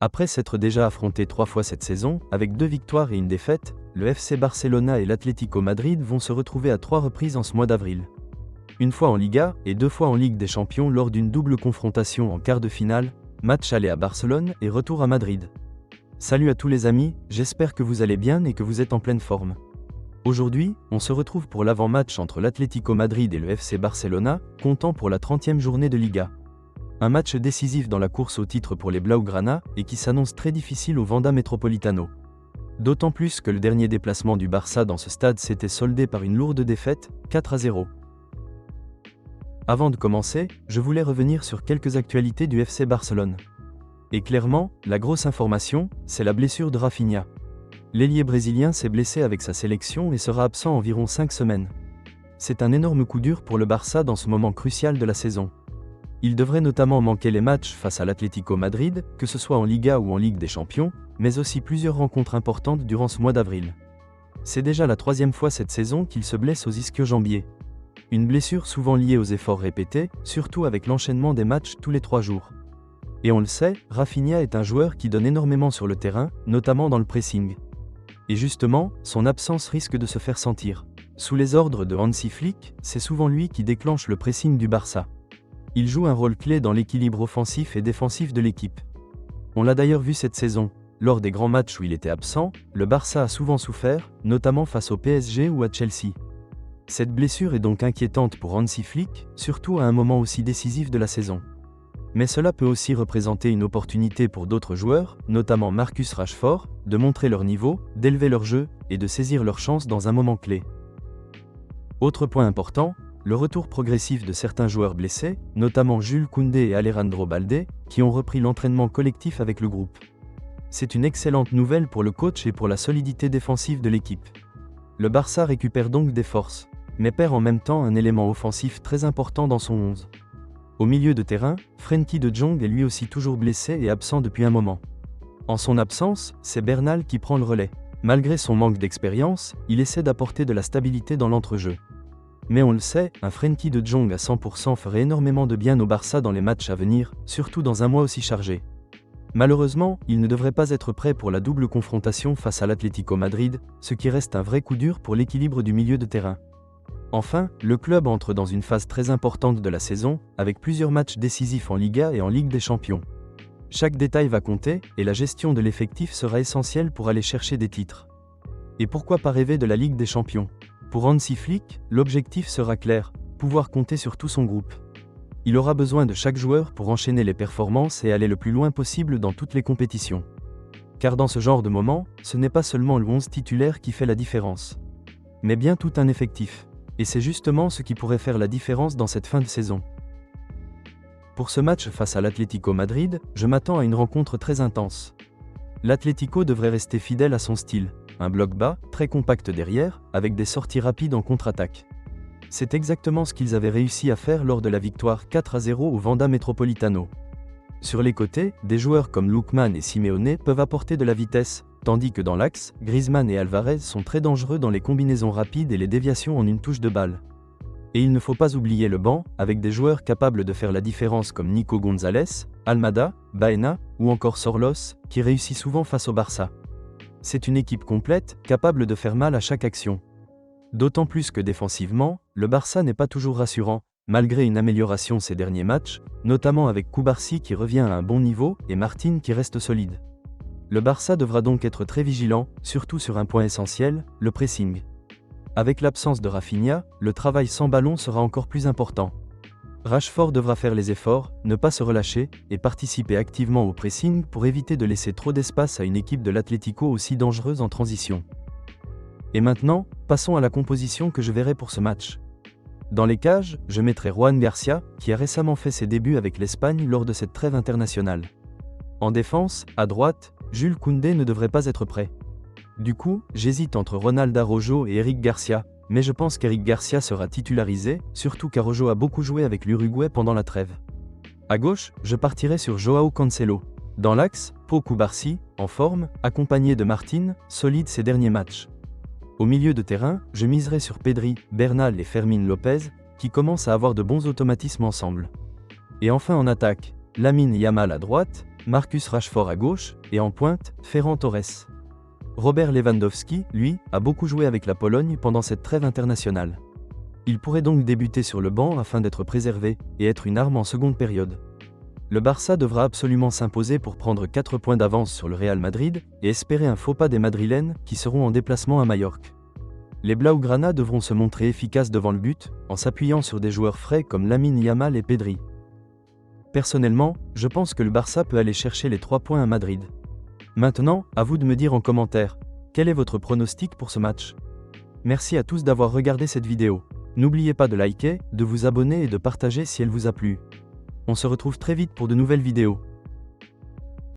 Après s'être déjà affronté 3 fois cette saison, avec 2 victoires et une défaite, le FC Barcelona et l'Atlético Madrid vont se retrouver à 3 reprises en ce mois d'avril. Une fois en Liga et 2 fois en Ligue des Champions lors d'une double confrontation en quart de finale, match aller à Barcelone et retour à Madrid. Salut à tous les amis, j'espère que vous allez bien et que vous êtes en pleine forme. Aujourd'hui, on se retrouve pour l'avant-match entre l'Atlético Madrid et le FC Barcelona, comptant pour la 30e journée de Liga. Un match décisif dans la course au titre pour les Blaugrana et qui s'annonce très difficile au Wanda Metropolitano. D'autant plus que le dernier déplacement du Barça dans ce stade s'était soldé par une lourde défaite, 4-0. Avant de commencer, je voulais revenir sur quelques actualités du FC Barcelone. Et clairement, la grosse information, c'est la blessure de Rafinha. L'ailier brésilien s'est blessé avec sa sélection et sera absent environ 5 semaines. C'est un énorme coup dur pour le Barça dans ce moment crucial de la saison. Il devrait notamment manquer les matchs face à l'Atlético Madrid, que ce soit en Liga ou en Ligue des Champions, mais aussi plusieurs rencontres importantes durant ce mois d'avril. C'est déjà la 3e fois cette saison qu'il se blesse aux ischio-jambiers. Une blessure souvent liée aux efforts répétés, surtout avec l'enchaînement des matchs tous les 3 jours. Et on le sait, Rafinha est un joueur qui donne énormément sur le terrain, notamment dans le pressing. Et justement, son absence risque de se faire sentir. Sous les ordres de Hansi Flick, c'est souvent lui qui déclenche le pressing du Barça. Il joue un rôle clé dans l'équilibre offensif et défensif de l'équipe. On l'a d'ailleurs vu cette saison. Lors des grands matchs où il était absent, le Barça a souvent souffert, notamment face au PSG ou à Chelsea. Cette blessure est donc inquiétante pour Hansi Flick, surtout à un moment aussi décisif de la saison. Mais cela peut aussi représenter une opportunité pour d'autres joueurs, notamment Marcus Rashford, de montrer leur niveau, d'élever leur jeu et de saisir leur chance dans un moment clé. Autre point important, le retour progressif de certains joueurs blessés, notamment Jules Koundé et Alejandro Balde, qui ont repris l'entraînement collectif avec le groupe. C'est une excellente nouvelle pour le coach et pour la solidité défensive de l'équipe. Le Barça récupère donc des forces, mais perd en même temps un élément offensif très important dans son 11. Au milieu de terrain, Frenkie de Jong est lui aussi toujours blessé et absent depuis un moment. En son absence, c'est Bernal qui prend le relais. Malgré son manque d'expérience, il essaie d'apporter de la stabilité dans l'entrejeu. Mais on le sait, un Frenkie de Jong à 100% ferait énormément de bien au Barça dans les matchs à venir, surtout dans un mois aussi chargé. Malheureusement, il ne devrait pas être prêt pour la double confrontation face à l'Atlético Madrid, ce qui reste un vrai coup dur pour l'équilibre du milieu de terrain. Enfin, le club entre dans une phase très importante de la saison, avec plusieurs matchs décisifs en Liga et en Ligue des Champions. Chaque détail va compter, et la gestion de l'effectif sera essentielle pour aller chercher des titres. Et pourquoi pas rêver de la Ligue des Champions ? Pour Hansi Flick, l'objectif sera clair, pouvoir compter sur tout son groupe. Il aura besoin de chaque joueur pour enchaîner les performances et aller le plus loin possible dans toutes les compétitions. Car dans ce genre de moment, ce n'est pas seulement le 11 titulaire qui fait la différence, mais bien tout un effectif. Et c'est justement ce qui pourrait faire la différence dans cette fin de saison. Pour ce match face à l'Atlético Madrid, je m'attends à une rencontre très intense. L'Atlético devrait rester fidèle à son style, un bloc bas, très compact derrière, avec des sorties rapides en contre-attaque. C'est exactement ce qu'ils avaient réussi à faire lors de la victoire 4-0 au Wanda Metropolitano. Sur les côtés, des joueurs comme Lookman et Simeone peuvent apporter de la vitesse, tandis que dans l'axe, Griezmann et Alvarez sont très dangereux dans les combinaisons rapides et les déviations en une touche de balle. Et il ne faut pas oublier le banc, avec des joueurs capables de faire la différence comme Nico Gonzalez, Almada, Baena ou encore Sorlos, qui réussit souvent face au Barça. C'est une équipe complète, capable de faire mal à chaque action. D'autant plus que défensivement, le Barça n'est pas toujours rassurant, malgré une amélioration ces derniers matchs, notamment avec Cubarsí qui revient à un bon niveau et Martin qui reste solide. Le Barça devra donc être très vigilant, surtout sur un point essentiel, le pressing. Avec l'absence de Rafinha, le travail sans ballon sera encore plus important. Rashford devra faire les efforts, ne pas se relâcher, et participer activement au pressing pour éviter de laisser trop d'espace à une équipe de l'Atlético aussi dangereuse en transition. Et maintenant, passons à la composition que je verrai pour ce match. Dans les cages, je mettrai Juan Garcia, qui a récemment fait ses débuts avec l'Espagne lors de cette trêve internationale. En défense, à droite, Jules Koundé ne devrait pas être prêt. Du coup, j'hésite entre Ronald Araujo et Eric Garcia, mais je pense qu'Eric Garcia sera titularisé, surtout qu'Araujo a beaucoup joué avec l'Uruguay pendant la trêve. À gauche, je partirai sur Joao Cancelo. Dans l'axe, Pau Cubarsí, en forme, accompagné de Martin, solide ces derniers matchs. Au milieu de terrain, je miserai sur Pedri, Bernal et Fermín López, qui commencent à avoir de bons automatismes ensemble. Et enfin en attaque, Lamine Yamal à droite, Marcus Rashford à gauche, et en pointe, Ferran Torres. Robert Lewandowski, lui, a beaucoup joué avec la Pologne pendant cette trêve internationale. Il pourrait donc débuter sur le banc afin d'être préservé, et être une arme en seconde période. Le Barça devra absolument s'imposer pour prendre 4 points d'avance sur le Real Madrid, et espérer un faux pas des Madrilènes, qui seront en déplacement à Majorque. Les Blaugrana devront se montrer efficaces devant le but, en s'appuyant sur des joueurs frais comme Lamine Yamal et Pedri. Personnellement, je pense que le Barça peut aller chercher les 3 points à Madrid. Maintenant, à vous de me dire en commentaire, quel est votre pronostic pour ce match? Merci à tous d'avoir regardé cette vidéo. N'oubliez pas de liker, de vous abonner et de partager si elle vous a plu. On se retrouve très vite pour de nouvelles vidéos.